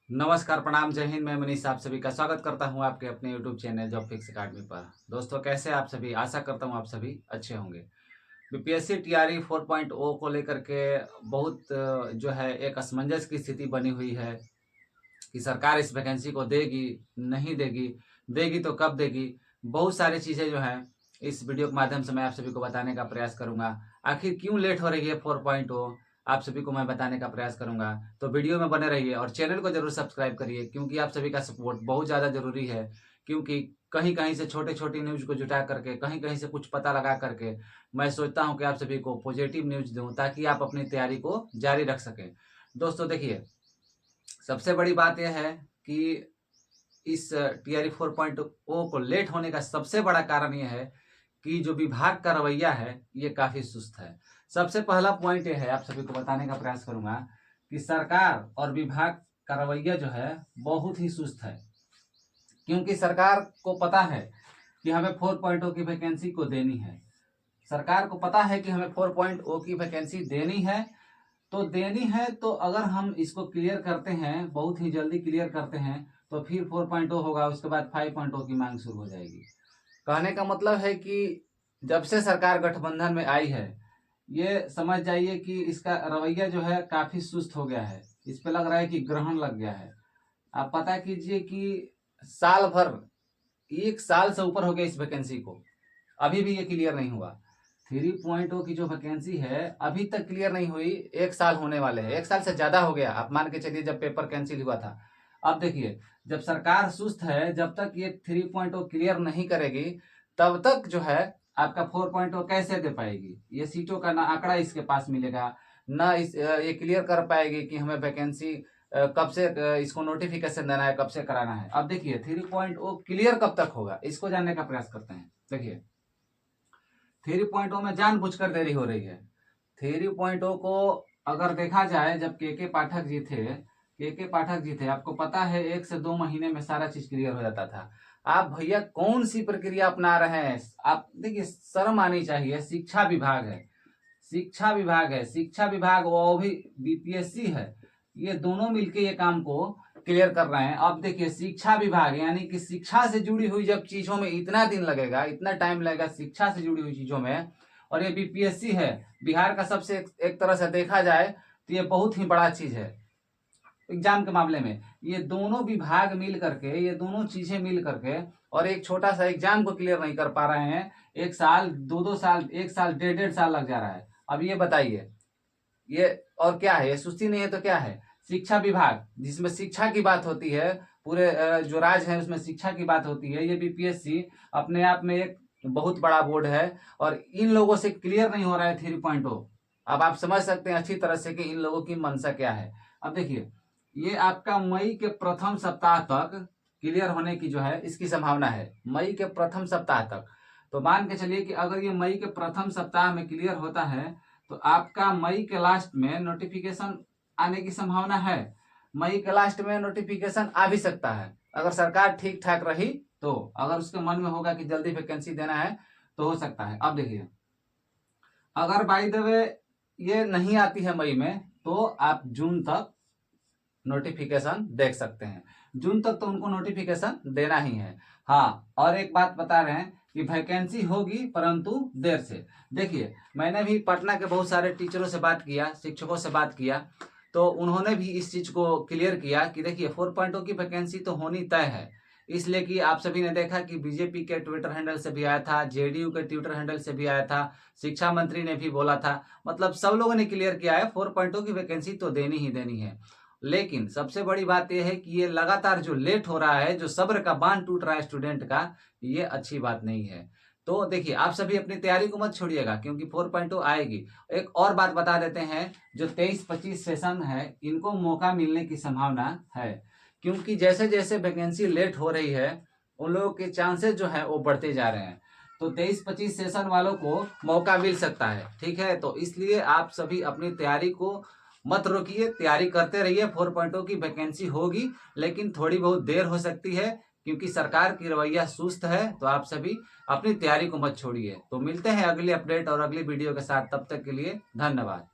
नमस्कार, प्रणाम, जय हिंद। मैं मनीष आप सभी का स्वागत करता हूं आपके अपने YouTube channel job fix academy पर। दोस्तों, कैसे आप सभी? आशा करता हूं आप सभी अच्छे होंगे। बीपीएससी टीआरई 4.0 को लेकर के बहुत जो है एक असमंजस की स्थिति बनी हुई है कि सरकार इस वैकेंसी को देगी, नहीं देगी, देगी तो कब देगी। बहुत सारी चीज़ें जो हैं इस वीडियो के माध्यम से मैं आप सभी को बताने का प्रयास करूंगा। आखिर क्यों लेट हो रही है 4.0, आप सभी को मैं बताने का प्रयास करूंगा। तो वीडियो में बने रहिए और चैनल को जरूर सब्सक्राइब करिए, क्योंकि आप सभी का सपोर्ट बहुत ज़्यादा जरूरी है। क्योंकि कहीं कहीं से छोटे छोटी न्यूज़ को जुटा करके, कहीं कहीं से कुछ पता लगा करके मैं सोचता हूँ कि आप सभी को पॉजिटिव न्यूज़ दूँ, ताकि आप अपनी तैयारी को जारी रख सकें। दोस्तों देखिए, सबसे बड़ी बात यह है कि इस टीआरई 4.0 को लेट होने का सबसे बड़ा कारण यह है कि जो विभाग का रवैया है ये काफी सुस्त है। सबसे पहला पॉइंट ये है, आप सभी को बताने का प्रयास करूंगा कि सरकार और विभाग का रवैया जो है बहुत ही सुस्त है। क्योंकि सरकार को पता है कि हमें 4.0 की वैकेंसी को देनी है। सरकार को पता है कि हमें 4.0 की वैकेंसी देनी है, तो अगर हम इसको क्लियर करते हैं, बहुत ही जल्दी क्लियर करते हैं, तो फिर 4.0 होगा, उसके बाद 5.0 की मांग शुरू हो जाएगी। कहने का मतलब है कि जब से सरकार गठबंधन में आई है, ये समझ जाइए कि इसका रवैया जो है काफी सुस्त हो गया है। इस पे लग रहा है कि ग्रहण लग गया है। आप पता कीजिए कि साल भर, 1 साल से ऊपर हो गया इस वैकेंसी को, अभी भी ये क्लियर नहीं हुआ। 3.0 की जो वैकेंसी है अभी तक क्लियर नहीं हुई। 1 साल होने वाले हैं, 1 साल से ज्यादा हो गया, आप मान के चलिए जब पेपर कैंसिल हुआ था। अब देखिए, जब सरकार सुस्त है, जब तक ये 3.0 क्लियर नहीं करेगी, तब तक जो है आपका 4.0 कैसे दे पाएगी। ये सीटों का ना आंकड़ा इसके पास मिलेगा, ना ये क्लियर कर पाएगी कि हमें वैकेंसी कब से इसको नोटिफिकेशन देना है, कब से कराना है। अब देखिए 3.0 क्लियर कब तक होगा, इसको जानने का प्रयास करते हैं। देखिए 3.0 में जानबूझकर देरी हो रही है। 3.0 को अगर देखा जाए, जब के पाठक जी थे, आपको पता है 1 से 2 महीने में सारा चीज क्लियर हो जाता था। आप भैया कौन सी प्रक्रिया अपना रहे हैं? आप देखिए, शर्म आनी चाहिए। शिक्षा विभाग है, शिक्षा विभाग वो भी बीपीएससी है, ये दोनों मिलके ये काम को क्लियर कर रहे हैं। अब देखिए, शिक्षा विभाग यानी कि शिक्षा से जुड़ी हुई जब चीजों में इतना दिन लगेगा, इतना टाइम लगेगा शिक्षा से जुड़ी हुई चीजों में, और ये बीपीएससी है, बिहार का सबसे एक तरह से देखा जाए तो ये बहुत ही बड़ा चीज है एग्जाम के मामले में। ये दोनों विभाग मिल करके, ये दोनों चीजें मिल करके, और एक छोटा सा एग्जाम को क्लियर नहीं कर पा रहे हैं। 1 साल, 2-2 साल, 1 साल, 1.5-1.5 साल लग जा रहा है। अब ये बताइए, ये और क्या है? ये सुस्ती नहीं है तो क्या है? शिक्षा विभाग, जिसमें शिक्षा की बात होती है, पूरे जो राज्य है उसमें शिक्षा की बात होती है। ये बीपीएससी अपने आप में एक बहुत बड़ा बोर्ड है, और इन लोगों से क्लियर नहीं हो रहा है 3.0। अब आप समझ सकते हैं अच्छी तरह से कि इन लोगों की मंशा क्या है। अब देखिए, ये आपका मई के प्रथम सप्ताह तक क्लियर होने की जो है इसकी संभावना है, मई के प्रथम सप्ताह तक। तो मान के चलिए कि अगर ये मई के प्रथम सप्ताह में क्लियर होता है, तो आपका मई के लास्ट में नोटिफिकेशन आने की संभावना है। मई के लास्ट में नोटिफिकेशन आ भी सकता है, अगर सरकार ठीक ठाक रही तो। अगर उसके मन में होगा कि जल्दी वैकेंसी देना है तो हो सकता है। अब देखिए, अगर बाय द वे ये नहीं आती है मई में, तो आप जून तक नोटिफिकेशन देख सकते हैं। जून तक तो उनको नोटिफिकेशन देना ही है। हाँ, और एक बात बता रहे हैं कि वैकेंसी होगी परंतु देर से। देखिए, मैंने भी पटना के बहुत सारे टीचरों से बात किया, शिक्षकों से बात किया, तो उन्होंने भी इस चीज को क्लियर किया कि देखिए 4.0 की वैकेंसी तो होनी तय है। इसलिए कि आप सभी ने देखा कि बीजेपी के ट्विटर हैंडल से भी आया था, जेडीयू के ट्विटर हैंडल से भी आया था, शिक्षा मंत्री ने भी बोला था, मतलब सब लोगों ने क्लियर किया है 4.0 की वैकेंसी तो देनी ही देनी है। लेकिन सबसे बड़ी बात यह है कि ये लगातार जो लेट हो रहा है, जो सब्र का बांध टूट रहा है स्टूडेंट का, ये अच्छी बात नहीं है। तो देखिए, आप सभी अपनी तैयारी को मत छोड़िएगा, क्योंकि 4.0 आएगी। एक और बात बता देते हैं, जो 23-25 सेशन है, इनको मौका मिलने की संभावना है। क्योंकि जैसे जैसे वैकेंसी लेट हो रही है, उन लोगों के चांसेस जो है वो बढ़ते जा रहे हैं। तो 23-25 सेशन वालों को मौका मिल सकता है, ठीक है। तो इसलिए आप सभी अपनी तैयारी को मत रोकिए, तैयारी करते रहिए। 4.0 की वैकेंसी होगी, लेकिन थोड़ी बहुत देर हो सकती है, क्योंकि सरकार की रवैया सुस्त है। तो आप सभी अपनी तैयारी को मत छोड़िए। तो मिलते हैं अगली अपडेट और अगली वीडियो के साथ, तब तक के लिए धन्यवाद।